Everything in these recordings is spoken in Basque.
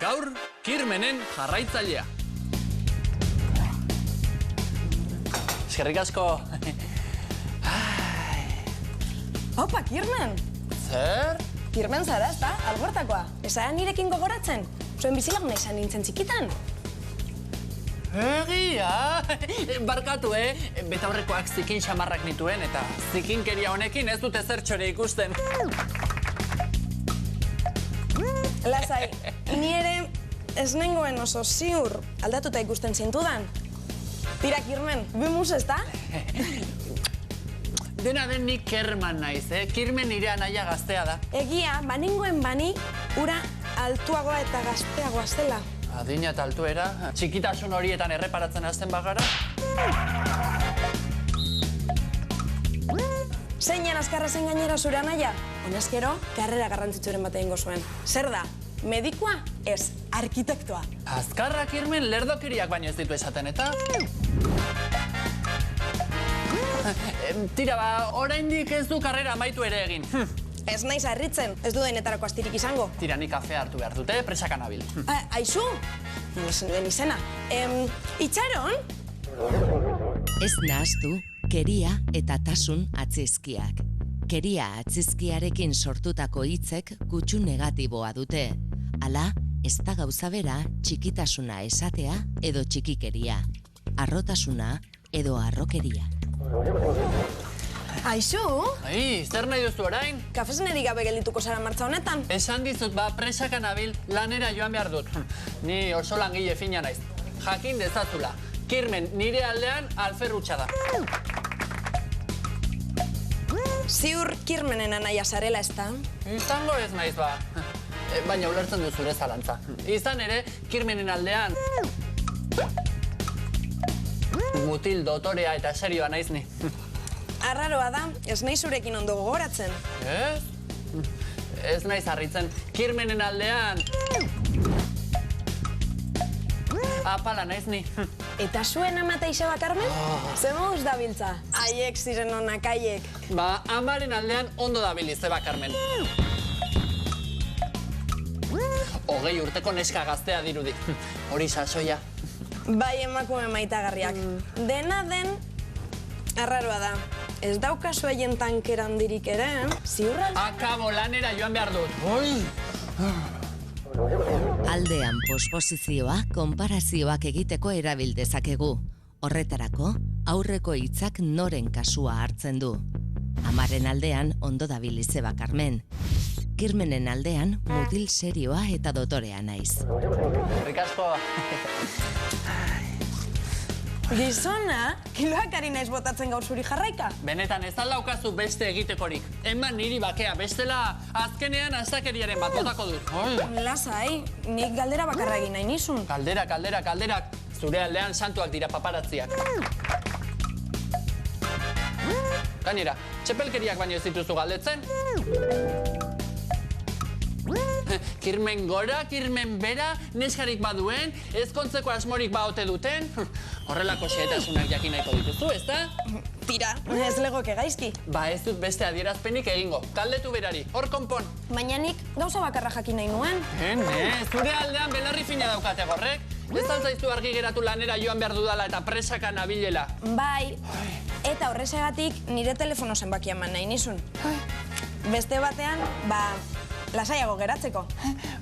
Gaur, Kirmenen jarraitzailea. Eskerrik asko. Opa, Kirmen! Zer? Kirmen zara, ezta? Algortakoa. Ezara nirekin gogoratzen? Zuen bizilaguna izan nintzen txikitan. Egia! Barkatu, betaurrekoak zikin xamarrak nituen eta zikinkeria honekin ez dute zertxore ikusten. Lasai, ni ere ez nengoen oso ziur aldatuta ikusten zintudan. Tira, Kirmen, bimus, ezta? Dena den nik Kerman naiz, Kirmen nire anaia gaztea da. Egia, banengoen bani, ura altuagoa eta gazteagoa zela. Adina eta altuera, txikitasun horietan erreparatzen hasten bagara. Zeinan azkarra zen gainera zure anaia? Honezkero, karrera garrantzitsuren bat egingo zuen. Zer da? Medikua? Ez, arkitektoa. Azkarra, Kirmen, lerdokeriak baino ez ditu esaten, eta... Tira, oraindik ez du karrera amaitu ere egin. Ez naiz harritzen, ez du denetarako astirik izango. Tira, nik kafea hartu behar dute, presaka nabil. Aizu? Nisen duen izena. Itxaron? Ez nahaztu, keria eta tasun atzizkiak. Keria atzizkiarekin sortutako hitzek kutsu negatiboa dute. Hala, ez da gauza bera txikitasuna esatea edo txikikeria. Arrotasuna edo arrokeria. Aizu? Ai, zer nahi duzu orain? Kafezenerik gabe geldituko zara martxa honetan? Esan dizut, presaka nabil, lanera joan behar dut. Ni oso langile fina naiz. Jakin dezazula. Kirmen, nire aldean alferrutxa da. Ziur Kirmenen anaia zarela, ezta? Izango ez naiz ba. Baina ulertzen du zure zalantza. Izan ere, Kirmenen aldean... mutil dotorea eta serioa naiz ni. Arraroa da, ez nahi zurekin ondo gogoratzen. Ez? Ez naiz harritzen. Kirmenen aldean... apala naiz ni. Eta zuen amata izaba, Carmen? Ze moduz dabiltza? Haiek ziren onak, haiek. Amaren aldean ondo dabili, zeba, Carmen. 20 urteko neska gaztea dirudi. Hori sasoia. Bai, emakume maitagarriak. Dena den, arraroa da. Ez daukazu haien tankera handirik ere, ziurra? Akabo lanera joan behar dut. Aldean posposizioa, konparazioak egiteko erabil dezakegu. Horretarako, aurreko hitzak noren kasua hartzen du. Amaren aldean ondo dabil izeba Carmen. Kirmenen aldean mutil serioa eta dotorea naiz. Rikasko. Gizona, kiloak ari naiz botatzen gaur zuri jarraika? Benetan ez aldaukazu beste egitekorik. Eman niri bakea, bestela azkenean astakeriaren bat botako dut. Lasai, nik galdera bakarra egin nahi nizun. Kalderak. Zure aldean santuak dira paparatziak. Gainera, txepelkeriak baino ez dituzu galdetzen? Kirmen gora, kirmen bera, neskarik baduen, ezkontzeko asmorik baote duten. Horrelako xehetasunak jakin nahiko dituzu, ezta? Tira, ez legoke gaizki. Ez dut beste adierazpenik egingo. Galdetu berari, hor konpon. Baina nik gauza bakarra jakin nahi nuen. Zure aldean belarri fina daukate gorrek. Ez altzaizu argi geratu lanera joan behar dudala eta presaka nabilela. Bai, eta horrexegatik nire telefono zenbakia eman nahi nizun. Beste batean, lasaiago geratzeko.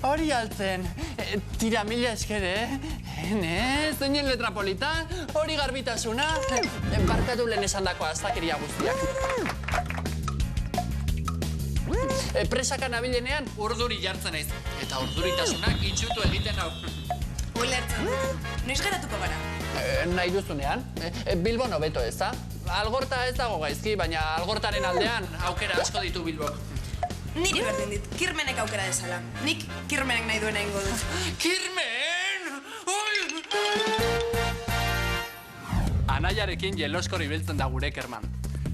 Hori altzen. Tira, mila esker, zeinen letrapolita, hori garbitasuna. Barkatu lehen esandakoa astakeria guztiak. Presaka nabilenean urduri jartzen naiz. Eta urduritasunak itxutu egiten hau. Ulertzen dut. Noiz geratuko gara? Nahi duzunean. Bilbon hobeto ez da? Algorta ez dago gaizki, baina algortaren aldean aukera asko ditu Bilbok. Niri berdin dit, Kirmenek aukera dezala. Nik Kirmenek nahi duena ingo dut. Kirmen! Anaiarekin jeloskor ibiltzen da gure Kerman.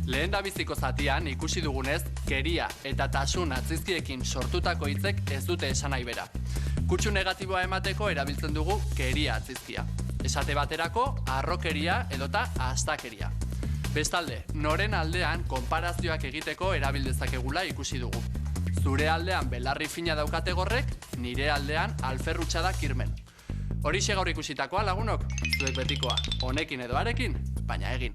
Lehen dabiziko zatian ikusi dugunez, keria eta tasun atzizkiekin sortutako hitzek ez dute esan nahi bera. Kutsu negatiboa emateko erabiltzen dugu keria atzizkia. Esate baterako, harrokeria edota astakeria. Bestalde, noren aldean konparazioak egiteko erabildezakegula ikusi dugu. Zure aldean belarri fina daukate gorrek, nire aldean alferrutxa da kirmen. Horixe gaur ikusitakoa, lagunok, zuek betikoa, honekin edo harekin, baina egin.